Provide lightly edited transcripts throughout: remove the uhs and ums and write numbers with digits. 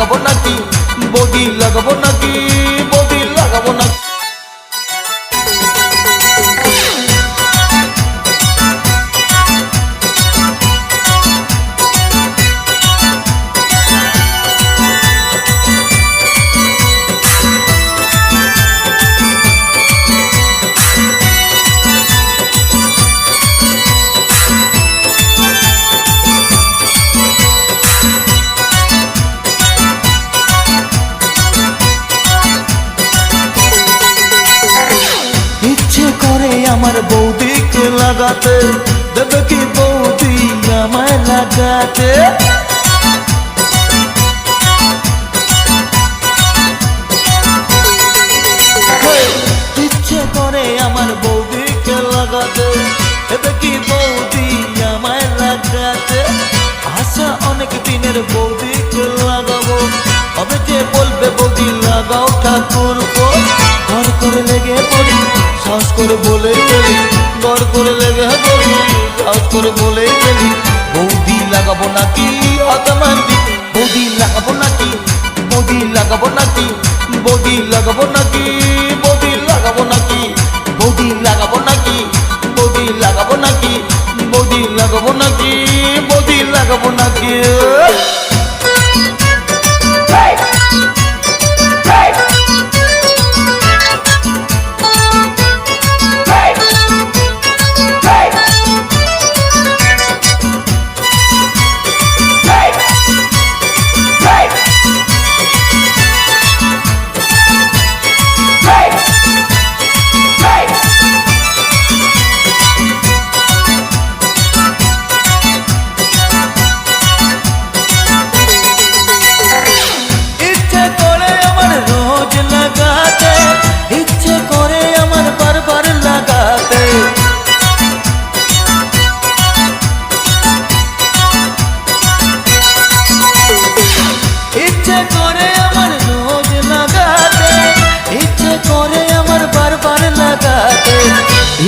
লাগাবো নাকি বৌদি লাগাবো নাকি বৌদি লাগাবো নাকি আমার বৌদিকে লাগাতে দেবে কি বৌদি আমায় লাগাতে ইচ্ছে করে আমার বৌদিকে লাগাতে দেবে কি বৌদি আমায় লাগাতে আশা অনেক দিনের বৌদিকে লাগাবো তবে যে বলবে বৌদি লাগাও ঠাকুর ঘর করে লেগে পড়ি সাহস করে বলেই ফেলি ঘর করে লেগে পড়ি সাহস করে বলেই ফেলি বৌদি লাগাবো নাকি আতমান্দি বৌদি লাগাবো নাকি বৌদি লাগাবো নাকি বৌদি লাগাবো নাকি বৌদি লাগাবো নাকি বৌদি লাগাবো নাকি বৌদি লাগাবো নাকি বৌদি লাগাবো নাকি বৌদি লাগাবো নাকি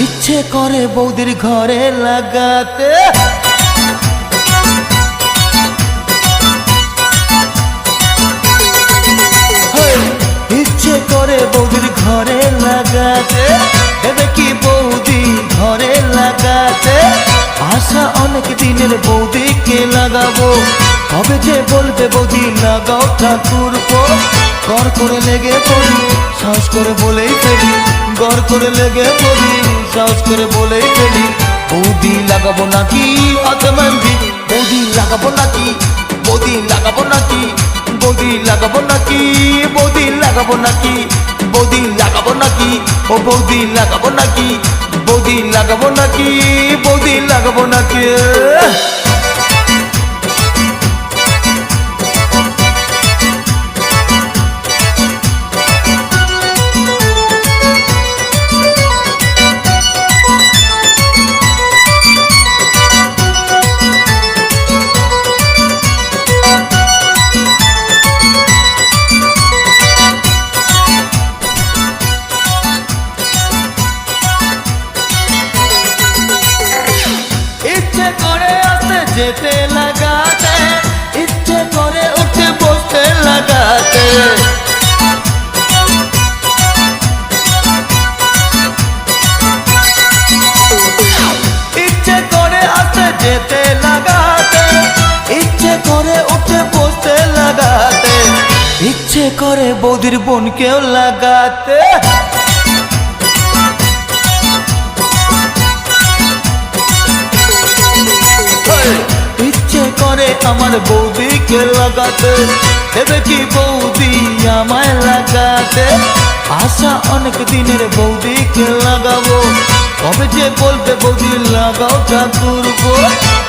ইচ্ছে করে বৌদির ঘরে লাগাতে ইচ্ছে করে বৌদির ঘরে লাগাতে দেবে কি বৌদি ঘরে লাগাতে আশা অনেক দিনের বৌদিকে লাগাবো তবে যে বলবে বৌদি লাগাও ঠাকুর ঘর করে লেগে পড়ি সাহস করে বলেই ফেলি ঘর করে লেগে পড়ি সাহস করে বলেই ফেলি বৌদি লাগাবো নাকি আতমান্দি বৌদি লাগাবো নাকি বৌদি লাগাবো নাকি বৌদি লাগাবো নাকি বৌদি লাগাবো নাকি বৌদি লাগাবো নাকি ও বৌদি লাগাবো নাকি বৌদি লাগাবো নাকি বৌদি লাগাবো নাকি যেতে লাগাতে ইচ্ছে করে উঠে বসতে লাগাতে ইচ্ছে করে আসতে যেতে লাগাতে ইচ্ছে করে উঠে বসতে লাগাতে ইচ্ছে করে বৌদির বোনকেও লাগাতে ইচ্ছে করে আমার বৌদিকে লাগাতে দেবে কি বৌদি আমায় লাগাতে আশা অনেক দিনের বৌদিকে লাগাবো তবে যে বলবে বৌদি লাগাও ঠাকুর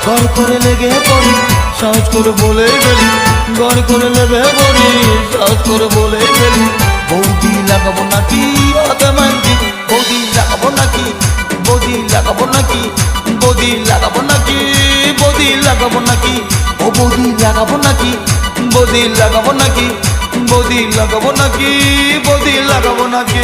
ঘর করে লেগে পড়ি সাহস করে বলেই ফেলি ঘর করে লেগে পড়ি সাহস করে বলেই ফেলি বৌদি লাগাবো নাকি আতমান্দি বৌদি লাগাবো নাকি বৌদি লাগাবো নাকি বৌদি লাগাবো নাকি বৌদি লাগাবো নাকি ও বৌদি লাগাবো নাকি বৌদি লাগাবো নাকি বৌদি লাগাবো নাকি বৌদি লাগাবো নাকি